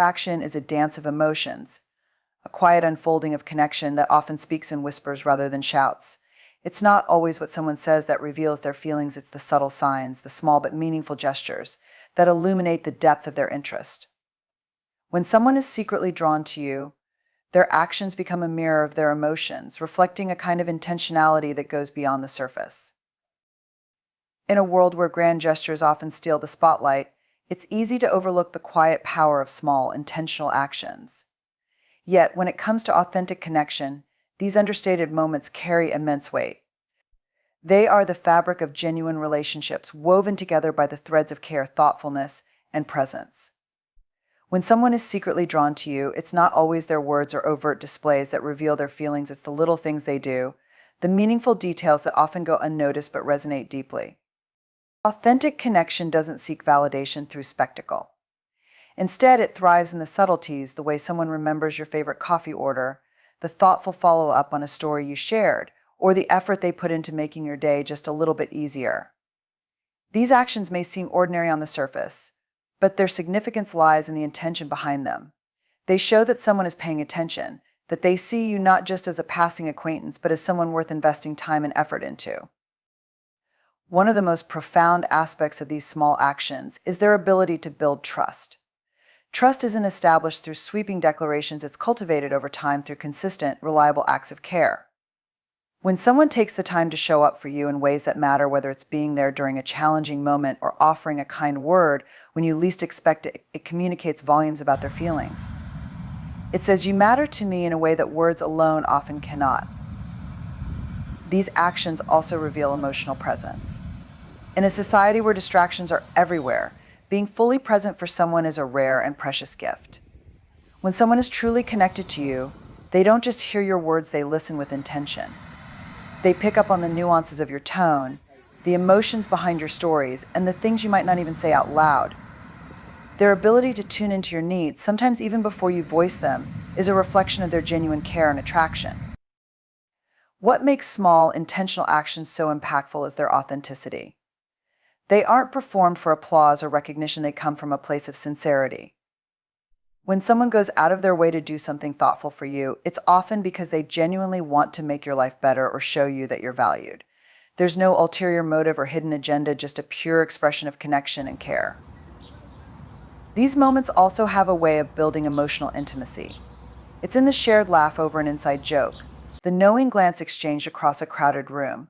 Action is a dance of emotions, a quiet unfolding of connection that often speaks in whispers rather than shouts. It's not always what someone says that reveals their feelings, it's the subtle signs, the small but meaningful gestures that illuminate the depth of their interest. When someone is secretly drawn to you, their actions become a mirror of their emotions, reflecting a kind of intentionality that goes beyond the surface. In a world where grand gestures often steal the spotlight, it's easy to overlook the quiet power of small, intentional actions. Yet, when it comes to authentic connection, these understated moments carry immense weight. They are the fabric of genuine relationships, woven together by the threads of care, thoughtfulness, and presence. When someone is secretly drawn to you, it's not always their words or overt displays that reveal their feelings, it's the little things they do, the meaningful details that often go unnoticed but resonate deeply. Authentic connection doesn't seek validation through spectacle. Instead, it thrives in the subtleties, the way someone remembers your favorite coffee order, the thoughtful follow-up on a story you shared, or the effort they put into making your day just a little bit easier. These actions may seem ordinary on the surface, but their significance lies in the intention behind them. They show that someone is paying attention, that they see you not just as a passing acquaintance, but as someone worth investing time and effort into. One of the most profound aspects of these small actions is their ability to build trust. Trust isn't established through sweeping declarations, it's cultivated over time through consistent, reliable acts of care. When someone takes the time to show up for you in ways that matter, whether it's being there during a challenging moment or offering a kind word when you least expect it, it communicates volumes about their feelings. It says, "You matter to me," in a way that words alone often cannot. These actions also reveal emotional presence. In a society where distractions are everywhere, being fully present for someone is a rare and precious gift. When someone is truly connected to you, they don't just hear your words, they listen with intention. They pick up on the nuances of your tone, the emotions behind your stories, and the things you might not even say out loud. Their ability to tune into your needs, sometimes even before you voice them, is a reflection of their genuine care and attraction. What makes small, intentional actions so impactful is their authenticity. They aren't performed for applause or recognition, they come from a place of sincerity. When someone goes out of their way to do something thoughtful for you, it's often because they genuinely want to make your life better or show you that you're valued. There's no ulterior motive or hidden agenda, just a pure expression of connection and care. These moments also have a way of building emotional intimacy. It's in the shared laugh over an inside joke, the knowing glance exchanged across a crowded room,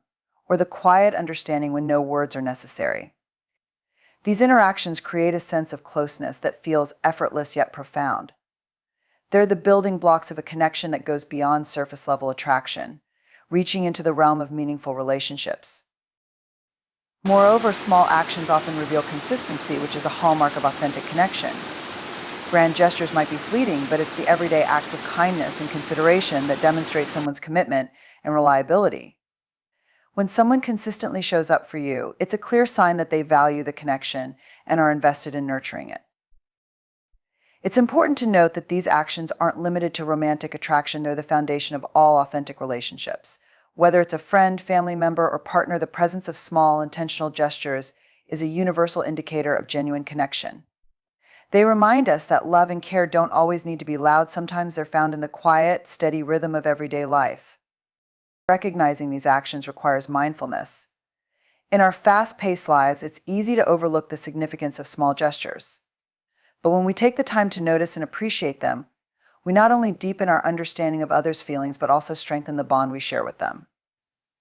or the quiet understanding when no words are necessary. These interactions create a sense of closeness that feels effortless yet profound. They're the building blocks of a connection that goes beyond surface-level attraction, reaching into the realm of meaningful relationships. Moreover, small actions often reveal consistency, which is a hallmark of authentic connection. Grand gestures might be fleeting, but it's the everyday acts of kindness and consideration that demonstrate someone's commitment and reliability. When someone consistently shows up for you, it's a clear sign that they value the connection and are invested in nurturing it. It's important to note that these actions aren't limited to romantic attraction, they're the foundation of all authentic relationships. Whether it's a friend, family member, or partner, the presence of small, intentional gestures is a universal indicator of genuine connection. They remind us that love and care don't always need to be loud, sometimes they're found in the quiet, steady rhythm of everyday life. Recognizing these actions requires mindfulness. In our fast-paced lives, it's easy to overlook the significance of small gestures. But when we take the time to notice and appreciate them, we not only deepen our understanding of others' feelings, but also strengthen the bond we share with them.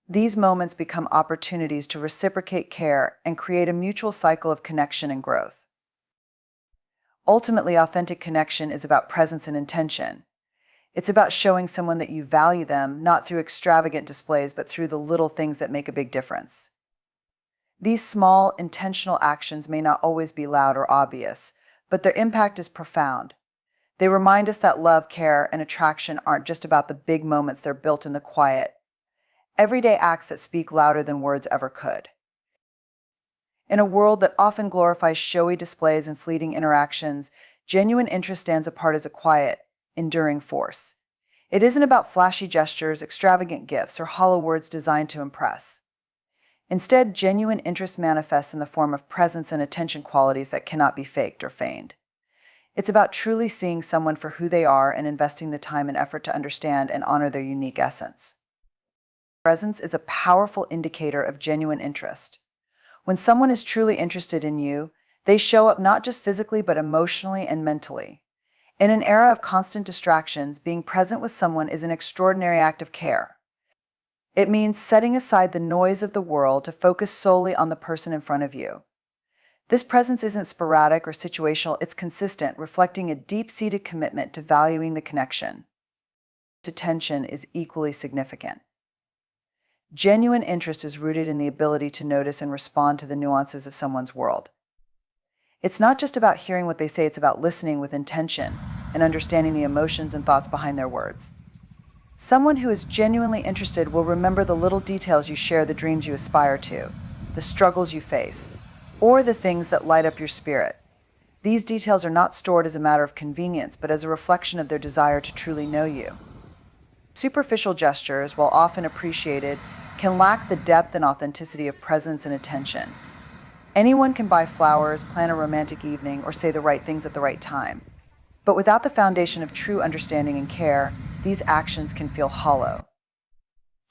These moments become opportunities to reciprocate care and create a mutual cycle of connection and growth. Ultimately, authentic connection is about presence and intention. It's about showing someone that you value them, not through extravagant displays, but through the little things that make a big difference. These small, intentional actions may not always be loud or obvious, but their impact is profound. They remind us that love, care, and attraction aren't just about the big moments, they're built in the quiet, everyday acts that speak louder than words ever could. In a world that often glorifies showy displays and fleeting interactions, genuine interest stands apart as a quiet, enduring force. It isn't about flashy gestures, extravagant gifts, or hollow words designed to impress. Instead, genuine interest manifests in the form of presence and attention, qualities that cannot be faked or feigned. It's about truly seeing someone for who they are and investing the time and effort to understand and honor their unique essence. Presence is a powerful indicator of genuine interest. When someone is truly interested in you, they show up not just physically but emotionally and mentally. In an era of constant distractions, being present with someone is an extraordinary act of care. It means setting aside the noise of the world to focus solely on the person in front of you. This presence isn't sporadic or situational, it's consistent, reflecting a deep-seated commitment to valuing the connection. Attention is equally significant. Genuine interest is rooted in the ability to notice and respond to the nuances of someone's world. It's not just about hearing what they say, it's about listening with intention and understanding the emotions and thoughts behind their words. Someone who is genuinely interested will remember the little details you share, the dreams you aspire to, the struggles you face, or the things that light up your spirit. These details are not stored as a matter of convenience, but as a reflection of their desire to truly know you. Superficial gestures, while often appreciated, can lack the depth and authenticity of presence and attention. Anyone can buy flowers, plan a romantic evening, or say the right things at the right time. But without the foundation of true understanding and care, these actions can feel hollow.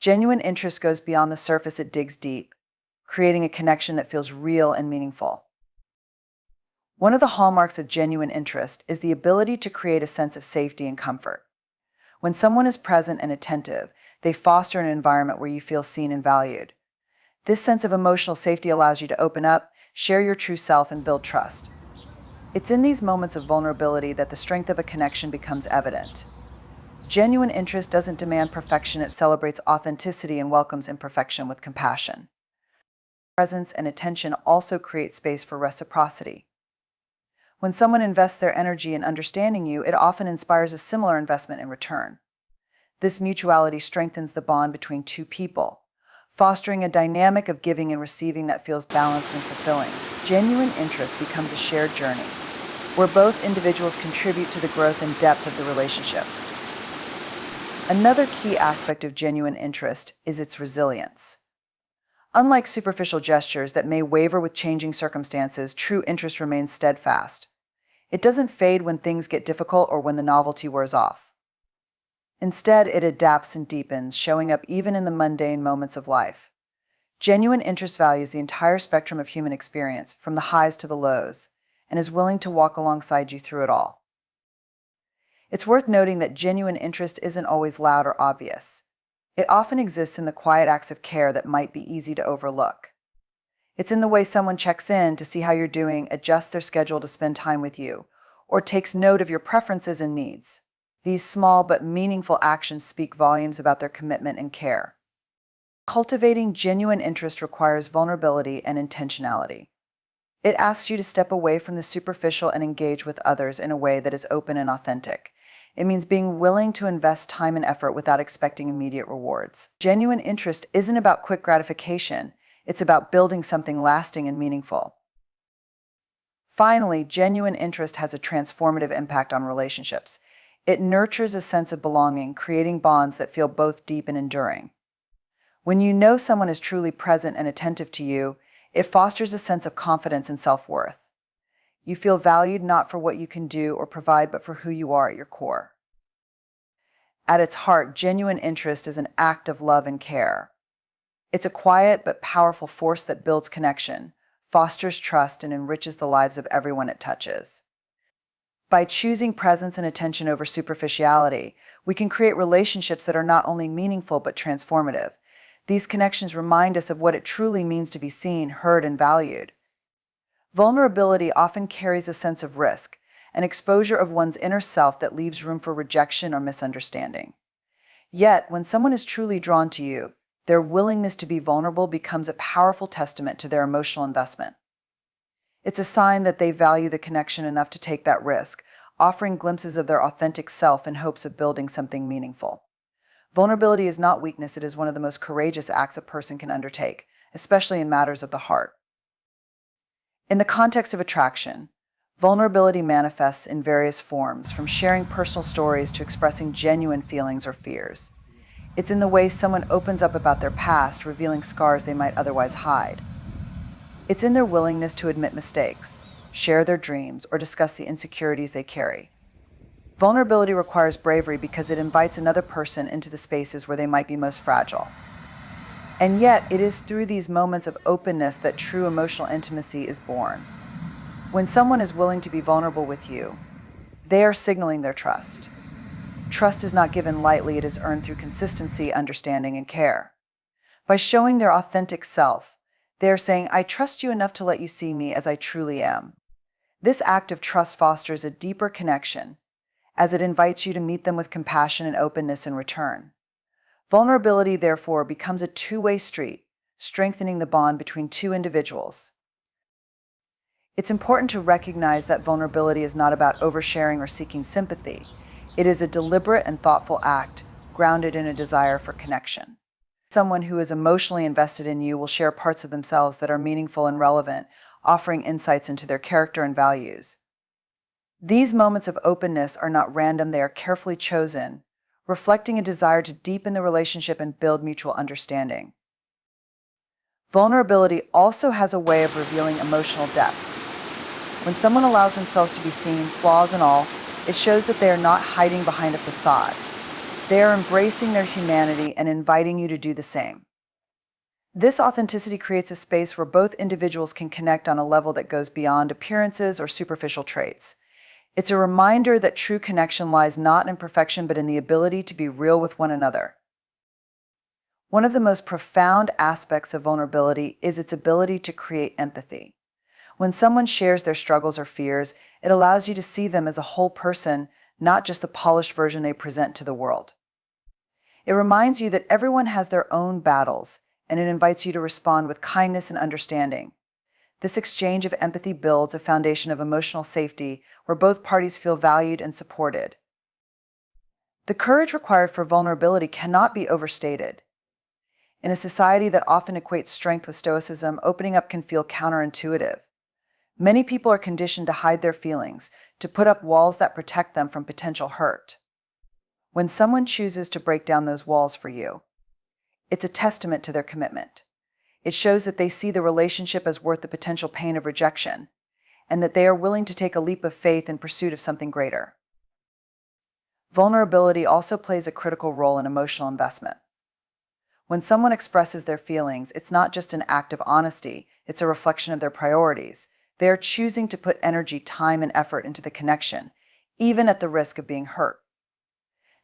Genuine interest goes beyond the surface, it digs deep, creating a connection that feels real and meaningful. One of the hallmarks of genuine interest is the ability to create a sense of safety and comfort. When someone is present and attentive, they foster an environment where you feel seen and valued. This sense of emotional safety allows you to open up, share your true self, and build trust. It's in these moments of vulnerability that the strength of a connection becomes evident. Genuine interest doesn't demand perfection, it celebrates authenticity and welcomes imperfection with compassion. Presence and attention also create space for reciprocity. When someone invests their energy in understanding you, it often inspires a similar investment in return. This mutuality strengthens the bond between two people, fostering a dynamic of giving and receiving that feels balanced and fulfilling. Genuine interest becomes a shared journey, where both individuals contribute to the growth and depth of the relationship. Another key aspect of genuine interest is its resilience. Unlike superficial gestures that may waver with changing circumstances, true interest remains steadfast. It doesn't fade when things get difficult or when the novelty wears off. Instead, it adapts and deepens, showing up even in the mundane moments of life. Genuine interest values the entire spectrum of human experience, from the highs to the lows, and is willing to walk alongside you through it all. It's worth noting that genuine interest isn't always loud or obvious. It often exists in the quiet acts of care that might be easy to overlook. It's in the way someone checks in to see how you're doing, adjusts their schedule to spend time with you, or takes note of your preferences and needs. These small but meaningful actions speak volumes about their commitment and care. Cultivating genuine interest requires vulnerability and intentionality. It asks you to step away from the superficial and engage with others in a way that is open and authentic. It means being willing to invest time and effort without expecting immediate rewards. Genuine interest isn't about quick gratification, it's about building something lasting and meaningful. Finally, genuine interest has a transformative impact on relationships. It nurtures a sense of belonging, creating bonds that feel both deep and enduring. When you know someone is truly present and attentive to you, it fosters a sense of confidence and self-worth. You feel valued not for what you can do or provide, but for who you are at your core. At its heart, genuine interest is an act of love and care. It's a quiet but powerful force that builds connection, fosters trust, and enriches the lives of everyone it touches. By choosing presence and attention over superficiality, we can create relationships that are not only meaningful but transformative. These connections remind us of what it truly means to be seen, heard, and valued. Vulnerability often carries a sense of risk, an exposure of one's inner self that leaves room for rejection or misunderstanding. Yet, when someone is truly drawn to you, their willingness to be vulnerable becomes a powerful testament to their emotional investment. It's a sign that they value the connection enough to take that risk, offering glimpses of their authentic self in hopes of building something meaningful. Vulnerability is not weakness, it is one of the most courageous acts a person can undertake, especially in matters of the heart. In the context of attraction, vulnerability manifests in various forms, from sharing personal stories to expressing genuine feelings or fears. It's in the way someone opens up about their past, revealing scars they might otherwise hide. It's in their willingness to admit mistakes, share their dreams, or discuss the insecurities they carry. Vulnerability requires bravery because it invites another person into the spaces where they might be most fragile. And yet, it is through these moments of openness that true emotional intimacy is born. When someone is willing to be vulnerable with you, they are signaling their trust. Trust is not given lightly, it is earned through consistency, understanding, and care. By showing their authentic self, they are saying, "I trust you enough to let you see me as I truly am." This act of trust fosters a deeper connection, as it invites you to meet them with compassion and openness in return. Vulnerability, therefore, becomes a two-way street, strengthening the bond between two individuals. It's important to recognize that vulnerability is not about oversharing or seeking sympathy. It is a deliberate and thoughtful act, grounded in a desire for connection. Someone who is emotionally invested in you will share parts of themselves that are meaningful and relevant, offering insights into their character and values. These moments of openness are not random, they are carefully chosen, reflecting a desire to deepen the relationship and build mutual understanding. Vulnerability also has a way of revealing emotional depth. When someone allows themselves to be seen, flaws and all, it shows that they are not hiding behind a facade. They are embracing their humanity and inviting you to do the same. This authenticity creates a space where both individuals can connect on a level that goes beyond appearances or superficial traits. It's a reminder that true connection lies not in perfection but in the ability to be real with one another. One of the most profound aspects of vulnerability is its ability to create empathy. When someone shares their struggles or fears, it allows you to see them as a whole person, not just the polished version they present to the world. It reminds you that everyone has their own battles, and it invites you to respond with kindness and understanding. This exchange of empathy builds a foundation of emotional safety where both parties feel valued and supported. The courage required for vulnerability cannot be overstated. In a society that often equates strength with stoicism, opening up can feel counterintuitive. Many people are conditioned to hide their feelings, to put up walls that protect them from potential hurt. When someone chooses to break down those walls for you, it's a testament to their commitment. It shows that they see the relationship as worth the potential pain of rejection, and that they are willing to take a leap of faith in pursuit of something greater. Vulnerability also plays a critical role in emotional investment. When someone expresses their feelings, it's not just an act of honesty, it's a reflection of their priorities. They are choosing to put energy, time, and effort into the connection, even at the risk of being hurt.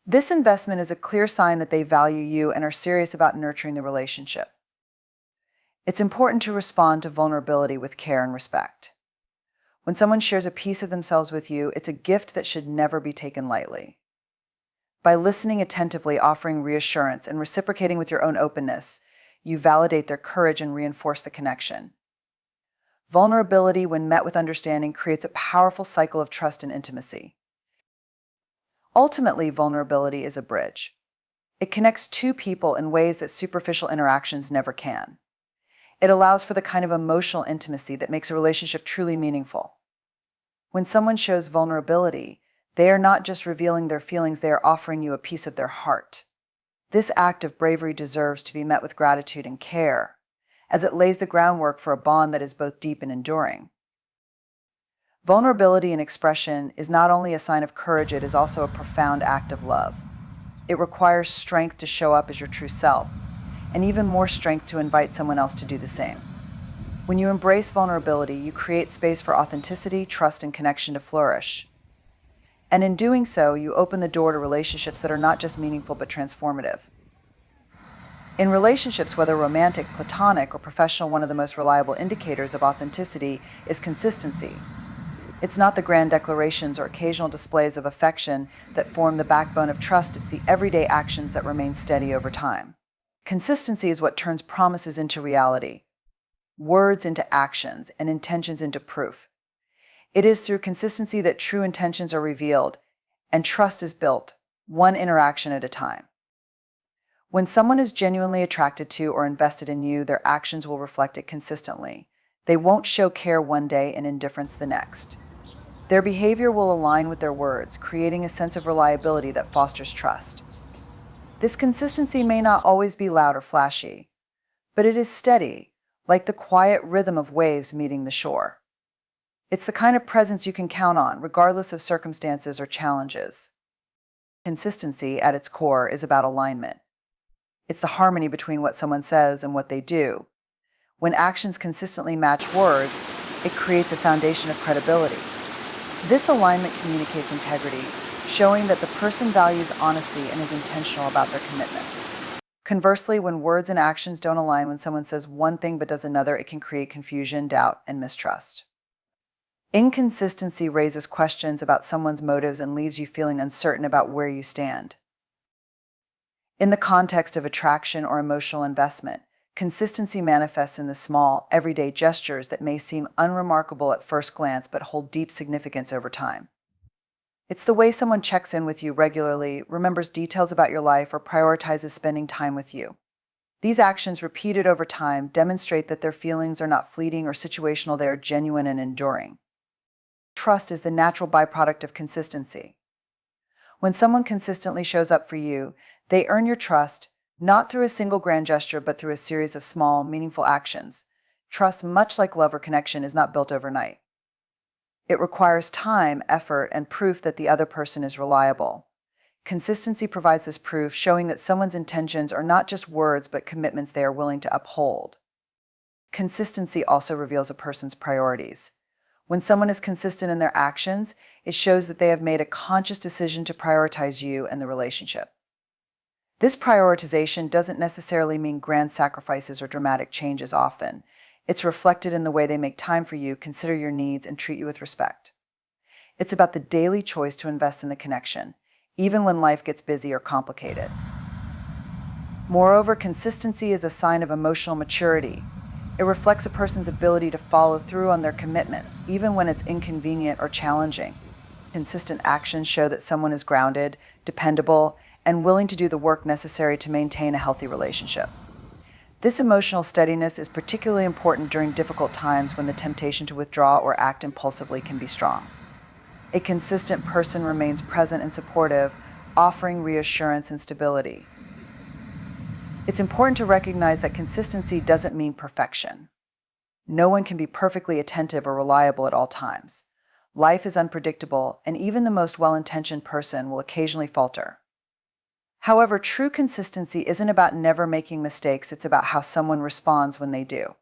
This investment is a clear sign that they value you and are serious about nurturing the relationship. It's important to respond to vulnerability with care and respect. When someone shares a piece of themselves with you, it's a gift that should never be taken lightly. By listening attentively, offering reassurance, and reciprocating with your own openness, you validate their courage and reinforce the connection. Vulnerability, when met with understanding, creates a powerful cycle of trust and intimacy. Ultimately, vulnerability is a bridge. It connects two people in ways that superficial interactions never can. It allows for the kind of emotional intimacy that makes a relationship truly meaningful. When someone shows vulnerability, they are not just revealing their feelings, they are offering you a piece of their heart. This act of bravery deserves to be met with gratitude and care, as it lays the groundwork for a bond that is both deep and enduring. Vulnerability in expression is not only a sign of courage, it is also a profound act of love. It requires strength to show up as your true self, and even more strength to invite someone else to do the same. When you embrace vulnerability, you create space for authenticity, trust, and connection to flourish. And in doing so, you open the door to relationships that are not just meaningful but transformative. In relationships, whether romantic, platonic, or professional, one of the most reliable indicators of authenticity is consistency. It's not the grand declarations or occasional displays of affection that form the backbone of trust, it's the everyday actions that remain steady over time. Consistency is what turns promises into reality, words into actions, and intentions into proof. It is through consistency that true intentions are revealed and trust is built, one interaction at a time. When someone is genuinely attracted to or invested in you, their actions will reflect it consistently. They won't show care one day and indifference the next. Their behavior will align with their words, creating a sense of reliability that fosters trust. This consistency may not always be loud or flashy, but it is steady, like the quiet rhythm of waves meeting the shore. It's the kind of presence you can count on, regardless of circumstances or challenges. Consistency, at its core, is about alignment. It's the harmony between what someone says and what they do. When actions consistently match words, it creates a foundation of credibility. This alignment communicates integrity, showing that the person values honesty and is intentional about their commitments. Conversely, when words and actions don't align, when someone says one thing but does another, it can create confusion, doubt, and mistrust. Inconsistency raises questions about someone's motives and leaves you feeling uncertain about where you stand. In the context of attraction or emotional investment, consistency manifests in the small, everyday gestures that may seem unremarkable at first glance but hold deep significance over time. It's the way someone checks in with you regularly, remembers details about your life, or prioritizes spending time with you. These actions, repeated over time, demonstrate that their feelings are not fleeting or situational, they are genuine and enduring. Trust is the natural byproduct of consistency. When someone consistently shows up for you, they earn your trust, not through a single grand gesture, but through a series of small, meaningful actions. Trust, much like love or connection, is not built overnight. It requires time, effort, and proof that the other person is reliable. Consistency provides this proof, showing that someone's intentions are not just words, but commitments they are willing to uphold. Consistency also reveals a person's priorities. When someone is consistent in their actions, it shows that they have made a conscious decision to prioritize you and the relationship. This prioritization doesn't necessarily mean grand sacrifices or dramatic changes often. It's reflected in the way they make time for you, consider your needs, and treat you with respect. It's about the daily choice to invest in the connection, even when life gets busy or complicated. Moreover, consistency is a sign of emotional maturity. It reflects a person's ability to follow through on their commitments, even when it's inconvenient or challenging. Consistent actions show that someone is grounded, dependable, and willing to do the work necessary to maintain a healthy relationship. This emotional steadiness is particularly important during difficult times when the temptation to withdraw or act impulsively can be strong. A consistent person remains present and supportive, offering reassurance and stability. It's important to recognize that consistency doesn't mean perfection. No one can be perfectly attentive or reliable at all times. Life is unpredictable, and even the most well-intentioned person will occasionally falter. However, true consistency isn't about never making mistakes, it's about how someone responds when they do.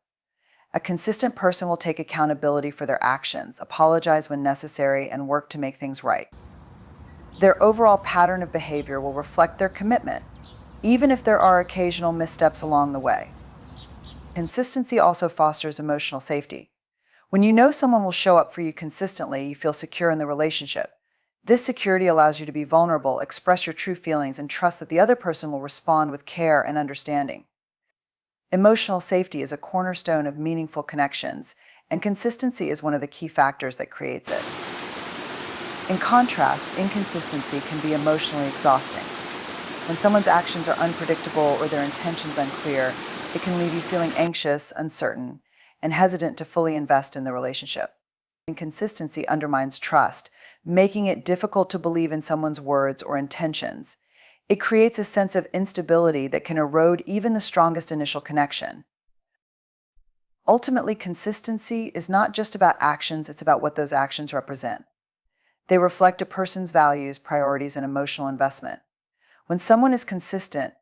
A consistent person will take accountability for their actions, apologize when necessary, and work to make things right. Their overall pattern of behavior will reflect their commitment, even if there are occasional missteps along the way. Consistency also fosters emotional safety. When you know someone will show up for you consistently, you feel secure in the relationship. This security allows you to be vulnerable, express your true feelings, and trust that the other person will respond with care and understanding. Emotional safety is a cornerstone of meaningful connections, and consistency is one of the key factors that creates it. In contrast, inconsistency can be emotionally exhausting. When someone's actions are unpredictable or their intentions unclear, it can leave you feeling anxious, uncertain, and hesitant to fully invest in the relationship. Inconsistency undermines trust, making it difficult to believe in someone's words or intentions. It creates a sense of instability that can erode even the strongest initial connection. Ultimately, consistency is not just about actions, it's about what those actions represent. They reflect a person's values, priorities, and emotional investment. When someone is consistent,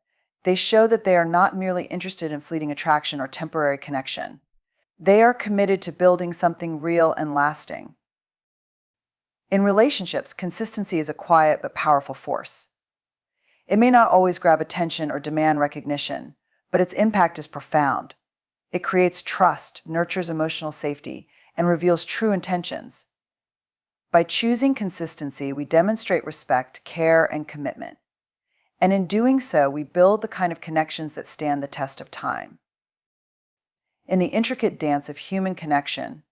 they show that they are not merely interested in fleeting attraction or temporary connection. They are committed to building something real and lasting. In relationships, consistency is a quiet but powerful force. It may not always grab attention or demand recognition, but its impact is profound. It creates trust, nurtures emotional safety, and reveals true intentions. By choosing consistency, we demonstrate respect, care, and commitment. And in doing so, we build the kind of connections that stand the test of time. In the intricate dance of human connection,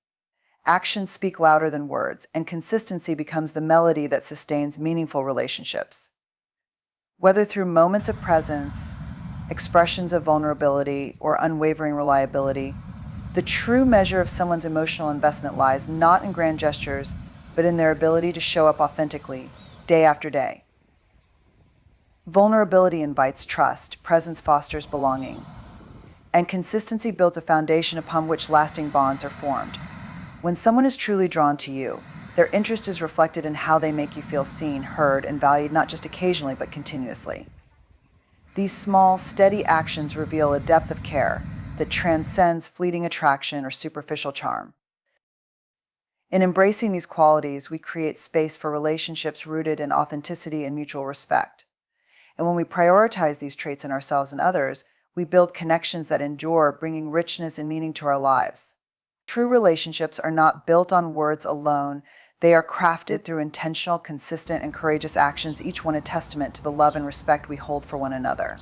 actions speak louder than words, and consistency becomes the melody that sustains meaningful relationships. Whether through moments of presence, expressions of vulnerability, or unwavering reliability, the true measure of someone's emotional investment lies not in grand gestures, but in their ability to show up authentically, day after day. Vulnerability invites trust, presence fosters belonging, and consistency builds a foundation upon which lasting bonds are formed. When someone is truly drawn to you, their interest is reflected in how they make you feel seen, heard, and valued not just occasionally but continuously. These small, steady actions reveal a depth of care that transcends fleeting attraction or superficial charm. In embracing these qualities, we create space for relationships rooted in authenticity and mutual respect. And when we prioritize these traits in ourselves and others, we build connections that endure, bringing richness and meaning to our lives. True relationships are not built on words alone. They are crafted through intentional, consistent, and courageous actions, each one a testament to the love and respect we hold for one another.